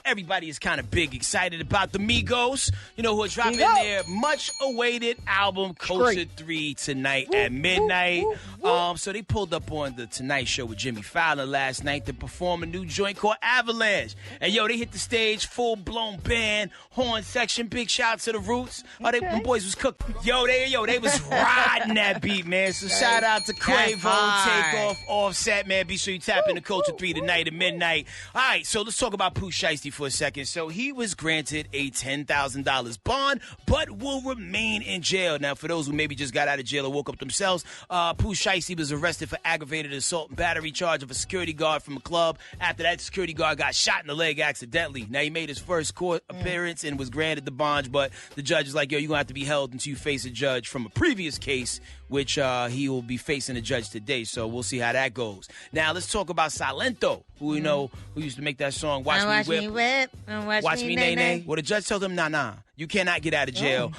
Everybody is kind of big excited about the Migos, who are dropping their much-awaited album, Culture 3, tonight at midnight. So they pulled up on the Tonight Show with Jimmy Fallon last night to perform a new joint called Avalanche. And, they hit the stage, full-blown band, horn section, big shout out to the Roots. Them boys was cooking. They was riding that beat, man. So shout out to Quavo, Takeoff, Offset, man. Be sure you tap into Culture 3 tonight at midnight. All right, so let's talk about Sheisty for a second. So he was granted a $10,000 bond, but will remain in jail. Now, for those who maybe just got out of jail or woke up themselves, Sheisty was arrested for aggravated assault and battery charge of a security guard from a club after that security guard got shot in the leg accidentally. Now, he made his first court appearance and was granted the bond, but the judge is like, you're going to have to be held until you face a judge from a previous case, which he will be facing a judge today. So we'll see how that goes. Now, let's talk about Silento, who who used to make that song, Watch Me Whip. Watch me nay. Well, the judge told him, nah, you cannot get out of jail.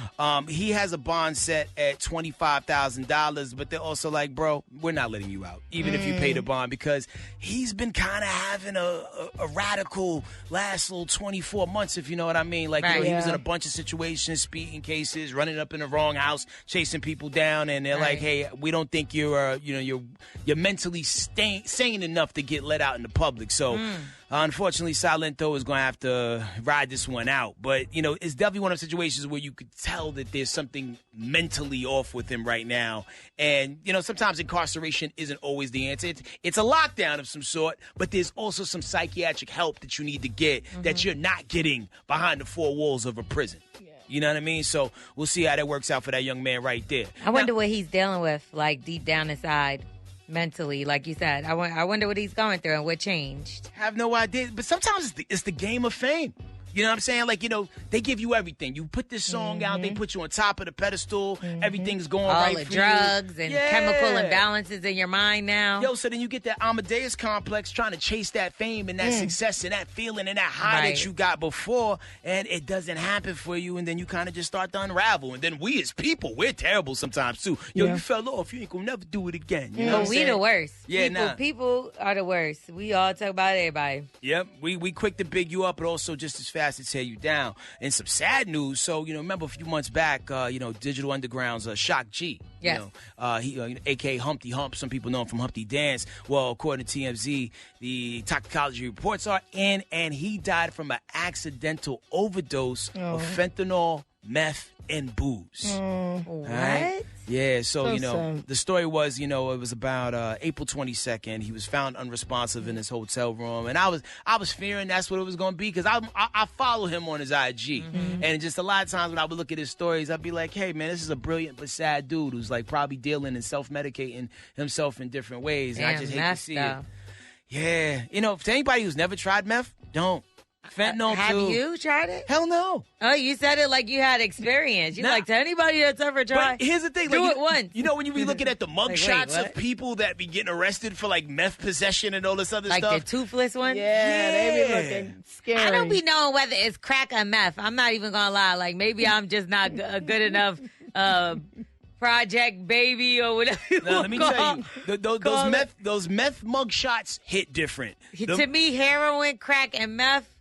He has a bond set at $25,000, but they're also like, bro, we're not letting you out, even if you pay the bond, because he's been kind of having a radical last little 24 months, if you know what I mean. Like, he was in a bunch of situations, speeding cases, running up in the wrong house, chasing people down, and they're like, hey, we don't think you're mentally sane enough to get let out in the public. So, unfortunately, Silento is going to have to ride this one out. But, it's definitely one of the situations where you could tell that there's something mentally off with him right now. And, sometimes incarceration isn't always the answer. It's a lockdown of some sort, but there's also some psychiatric help that you need to get that you're not getting behind the four walls of a prison. Yeah. You know what I mean? So we'll see how that works out for that young man right there. I wonder what he's dealing with, like, deep down inside. Mentally, like you said. I wonder what he's going through and what changed. I have no idea. But sometimes it's the game of fame. You know what I'm saying? Like, they give you everything. You put this song out, they put you on top of the pedestal, everything's going right for you. All the drugs and chemical imbalances in your mind now. So then you get that Amadeus complex trying to chase that fame and that success and that feeling and that high that you got before, and it doesn't happen for you, and then you kind of just start to unravel. And then we as people, we're terrible sometimes too. You fell off, you ain't gonna never do it again. You know what I'm saying? We the worst. Yeah, people are the worst. We all talk about everybody. Yep, we quick to big you up, but also just as fast to tear you down. And some sad news. So, remember a few months back, Digital Underground's Shock G. Yes. He, a.k.a. Humpty Hump. Some people know him from Humpty Dance. Well, according to TMZ, the toxicology reports are in, and he died from an accidental overdose of fentanyl, meth, and booze. What? Right? Yeah, so, sad. the story was, it was about April 22nd. He was found unresponsive in his hotel room. And I was fearing that's what it was going to be, because I follow him on his IG. And just a lot of times when I would look at his stories, I'd be like, hey, man, this is a brilliant but sad dude who's, like, probably dealing and self-medicating himself in different ways. And I just hate to see it. Yeah. To anybody who's never tried meth, don't. Fentanyl, have too. you tried it? Hell no. Oh, you said it like you had experience. You're like, to anybody that's ever tried, but here's the thing. Do it once. When you be looking at the mug shots of people that be getting arrested for, like, meth possession and all this other stuff. Like the toothless one? Yeah, they be looking scary. I don't be knowing whether it's crack or meth. I'm not even going to lie. Like, maybe I'm just not a good enough project baby or whatever. Now, let me tell you, those meth mug shots hit different. To me, heroin, crack, and meth,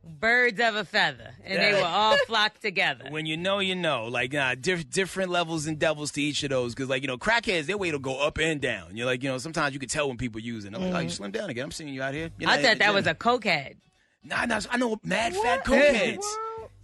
birds of a feather, and they were all flocked together. When you know, like, different levels and devils to each of those, because, like, crackheads, their weight will go up and down. You're like, sometimes you can tell when people using. I'm like, oh, you slim down again. I'm seeing you out here. I thought that was a cokehead. Nah, I know mad fat cokeheads.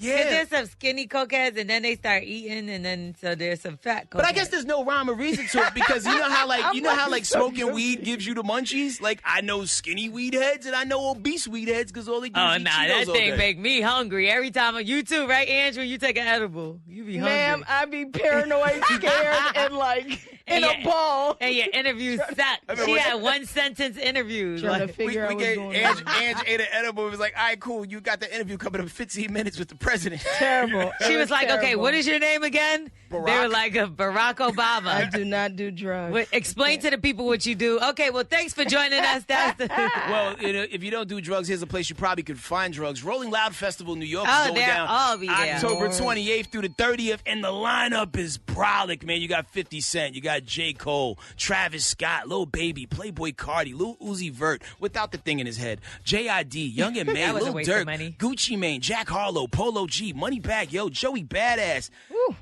Yeah. There's some skinny cokeheads, and then they start eating, and then so there's some fat cokeheads. But I guess there's no rhyme or reason to it, because you know how smoking weed gives you the munchies? Like, I know skinny weed heads and I know obese weed heads because all they do is eat Cheetos that thing all day. Make me hungry every time. You too, right, Andrew? You take an edible, you be hungry. Ma'am, I be paranoid, scared, and like in a ball. And your interviews suck. She had one sentence interviews. Trying to figure out what's going on. Ange ate an edible and was like, all right, cool, you got the interview coming up in 15 minutes with the president. Terrible. She was like, okay, what is your name again? Barack. They were like, Barack Obama. I do not do drugs. Explain to the people what you do. Okay, well, thanks for joining us. Well, if you don't do drugs, here's a place you probably could find drugs. Rolling Loud Festival New York is going down all be there. October 28th through the 30th, and the lineup is brolic, man. You got 50 Cent, you got got J. Cole, Travis Scott, Lil Baby, Playboy Cardi, Lil Uzi Vert, without the thing in his head, J.I.D., Young and May, Lil Durk, Gucci Mane, Jack Harlow, Polo G, Moneybagg Yo, Joey Badass,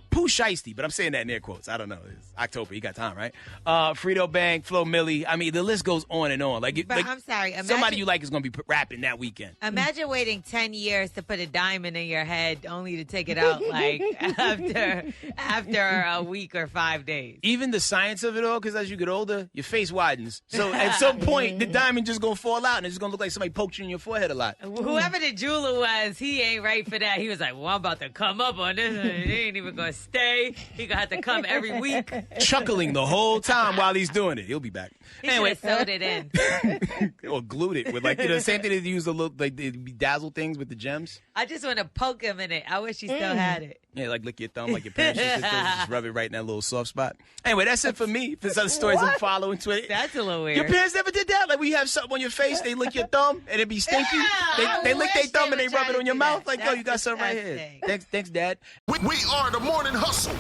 Pooh Sheisty, but I'm saying that in air quotes. I don't know. It's October. You got time, right? Frito Bang, Flo Milli. I mean, the list goes on and on. But I'm sorry. Somebody you like is going to be rapping that weekend. Imagine waiting 10 years to put a diamond in your head only to take it out like after a week or 5 days. Even the science of it all, because as you get older, your face widens. So at some point, the diamond just going to fall out and it's just going to look like somebody poked you in your forehead a lot. Whoever the jeweler was, he ain't right for that. He was like, well, I'm about to come up on this. He ain't even going to stay. He going to have to come every week. Chuckling the whole time while he's doing it. He'll be back. He anyway, sewed it in. Or glued it with the same thing they use to look like the bedazzle things with the gems. I just want to poke him in it. I wish he still had it. Yeah, like lick your thumb, like your parents used to do. Just rub it right in that little soft spot. Anyway, that's it for me. For some stories I'm following Twitter. That's a little weird. Your parents never did that? Like, we have something on your face, they lick your thumb, and it be stinky? They lick their thumb and they rub it on your mouth? Like, yo, you got something right here. Thanks, Dad. We are the Morning Hustle.